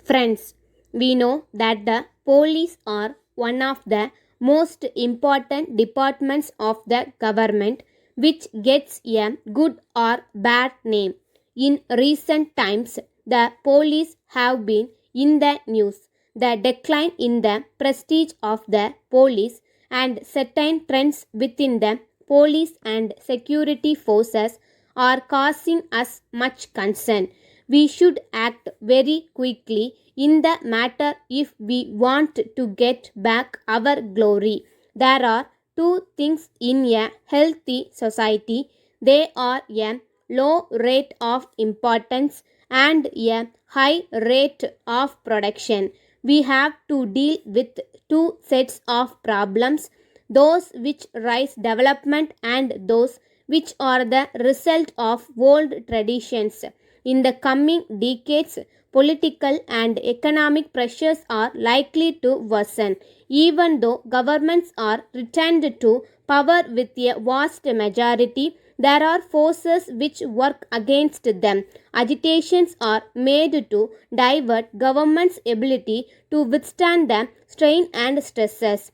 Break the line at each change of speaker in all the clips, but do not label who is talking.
Friends, we know that the police are one of the most important departments of the government which gets a good or bad name. In recent times, the police have been in the news. The decline in the prestige of the police and certain trends within the police and security forces are causing us much concern. We should act very quickly in the matter if we want to get back our glory. There are two things in a healthy society. They are a low rate of importance and a high rate of production. We have to deal with two sets of problems, those which rise development and those which are the result of old traditions. In the coming decades, political and economic pressures are likely to worsen. Even though governments are returned to power with a vast majority, there are forces which work against them. Agitations are made to divert government's ability to withstand the strain and stresses.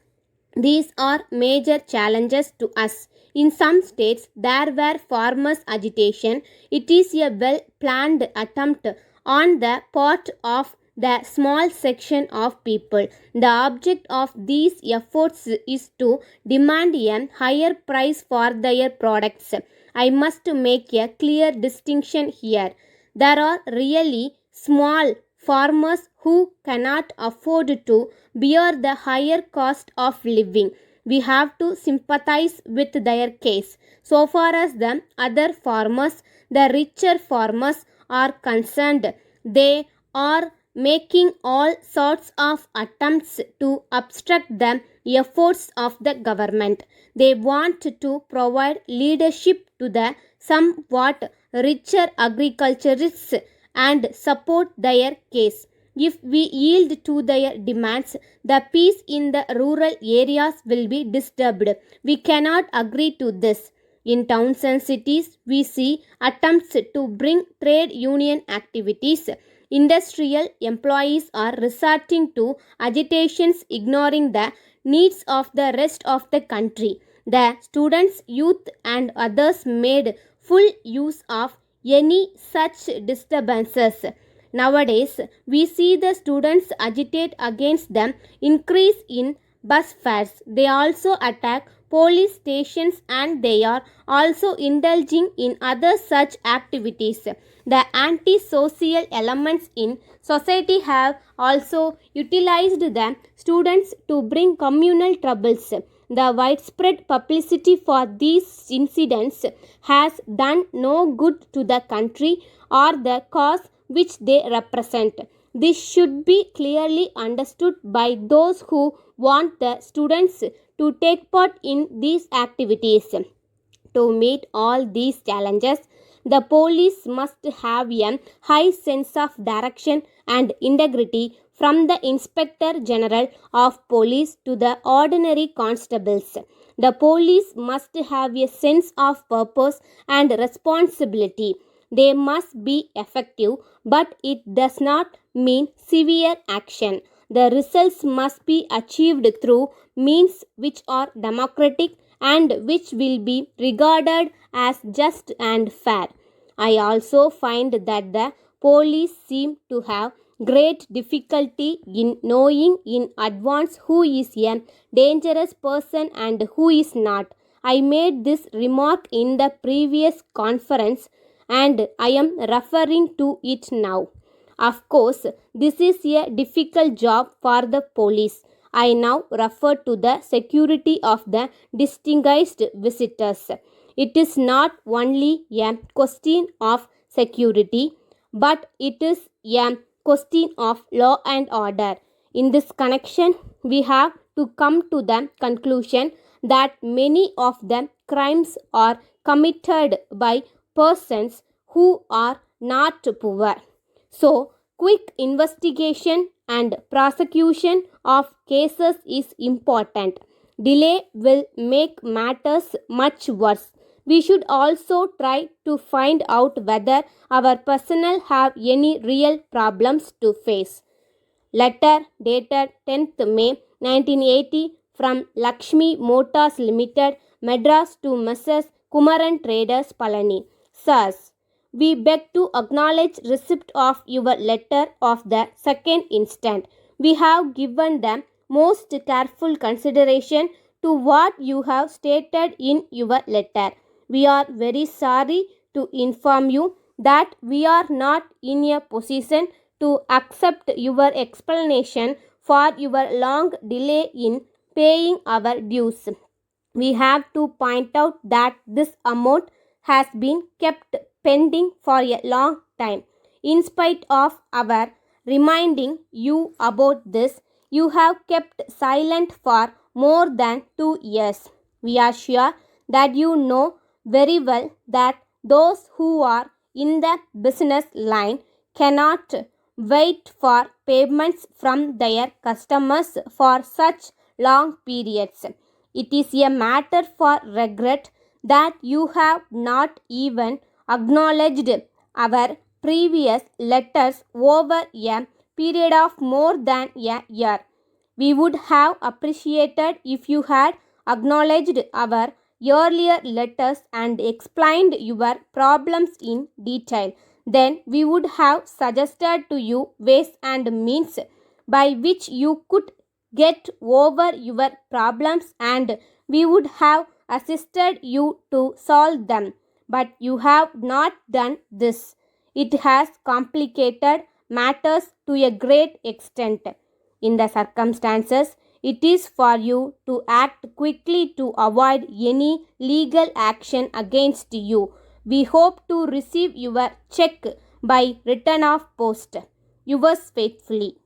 These are major challenges to us. In some states, there were farmers' agitation. It is a well planned attempt on the part of the small section of people. The object of these efforts is to demand a higher price for their products. I must make a clear distinction here. There are really small farmers who cannot afford to bear the higher cost of living. We have to sympathize with their case. So far as the other farmers, the richer farmers, are concerned, they are making all sorts of attempts to obstruct the efforts of the government. They want to provide leadership to the somewhat richer agriculturists and support their case. If we yield to their demands, the peace in the rural areas will be disturbed. We cannot agree to this. In towns and cities, we see attempts to bring trade union activities. Industrial employees are resorting to agitations, ignoring the needs of the rest of the country. The students, youth, and others made full use of any such disturbances. Nowadays, we see the students agitate against the increase in bus fares. They also attack police stations and they are also indulging in other such activities. The anti-social elements in society have also utilized the students to bring communal troubles. The widespread publicity for these incidents has done no good to the country or the cause which they represent. This should be clearly understood by those who want the students to take part in these activities. To meet all these challenges, the police must have a high sense of direction and integrity from the Inspector General of Police to the ordinary constables. The police must have a sense of purpose and responsibility. They must be effective, but it does not mean severe action. The results must be achieved through means which are democratic and which will be regarded as just and fair. I also find that the police seem to have great difficulty in knowing in advance who is a dangerous person and who is not. I made this remark in the previous conference and I am referring to it now. Of course, this is a difficult job for the police. I now refer to the security of the distinguished visitors. It is not only a question of security, but it is a question of law and order. In this connection, we have to come to the conclusion that many of the crimes are committed by persons who are not poor. So, quick investigation and prosecution of cases is important. Delay will make matters much worse. We should also try to find out whether our personnel have any real problems to face. Letter dated 10th May 1980 from Lakshmi Motors Limited, Madras to Messrs. Kumaran Traders, Palani. Sirs, we beg to acknowledge receipt of your letter of the 2nd instant. We have given the most careful consideration to what you have stated in your letter. We are very sorry to inform you that we are not in a position to accept your explanation for your long delay in paying our dues. We have to point out that this amount has been kept pending for a long time. In spite of our reminding you about this, you have kept silent for more than 2 years. We are sure that you know very well that those who are in the business line cannot wait for payments from their customers for such long periods. It is a matter for regret that you have not even acknowledged our previous letters over a period of more than a year. We would have appreciated if you had acknowledged our earlier letters and explained your problems in detail. Then we would have suggested to you ways and means by which you could get over your problems, and we would have assisted you to solve them. But you have not done this. It has complicated matters to a great extent. In the circumstances, it is for you to act quickly to avoid any legal action against you. We hope to receive your check by return of post. Yours faithfully.